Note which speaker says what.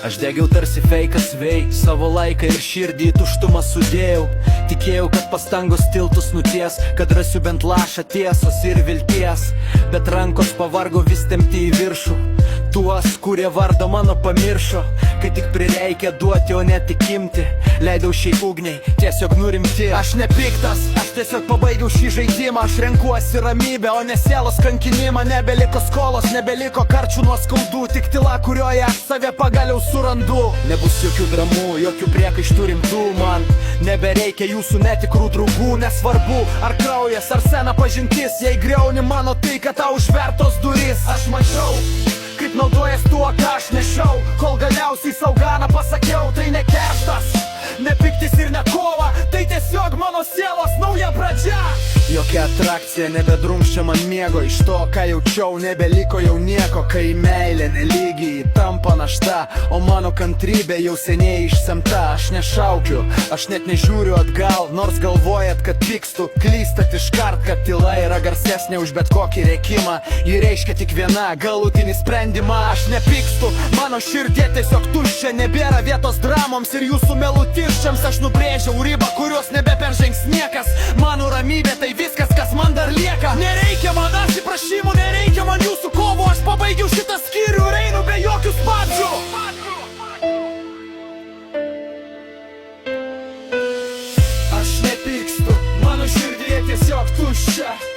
Speaker 1: Aš degiau tarsi feikas vei, savo laiką ir širdį į tuštumą sudėjau. Tikėjau, kad pastangos tiltus nuties, kad rasiu bent lašą tiesos ir vilties. Bet rankos pavargo vis tempti į viršų tuos, kurie vardą mano pamiršo. Kai tik prireikia duoti, o ne tik imti, leidau šiai ugniai tiesiog nurimti. Aš nepiktas, aš tiesiog pabaigiau šį žaidimą. Aš renkuosi ramybę, o ne sielos kankinimą. Nebeliko skolos, nebeliko karčių nuo skaudų, tik tyla, kurioje aš save pagaliau surandu. Nebus jokių dramų, jokių priekaištų rimtų. Man nebereikia jūsų netikrų draugų. Nesvarbu, ar kraujas, ar sena pažintis, jei griauni mano tai, kad tau užvertos duris. Aš mačiau, kaip naudojas tuo, ką aš nešiau, kol galiausiai sauganą pasakiau. Tai ne kerštas, ne piktis ir ne kova, tai tiesiog mano sielos nauja pradžia. Jokia atrakcija nebedrumščia man miego, iš to, ką jaučiau, nebeliko jau nieko. Kai meilė nelygiai tampa našta, o mano kantrybė jau seniai išsemta. Aš nešaukiu, aš net nežiūriu atgal, nors galvojat, kad pykstu, klystat iškart, kad tyla yra garsesnė už bet kokį rėkimą. Ji reiškia tik viena, galutinį sprendimą. Aš nepykstu, mano širdė tiesiog tuščia, nebėra vietos dramoms ir jūsų melų tirščiams. Aš nubrėžiau ribą, kurios nebeperžengs niekas. Mano ramybė tai viskas, kas man dar lieka. Nereikia man atsiprašymų, nereikia man jūsų kovų. Aš pabaigiau šitą skyrių ir einu be jokių stabdžių. Aš nepykstu, mano širdie tiesiog tuščia.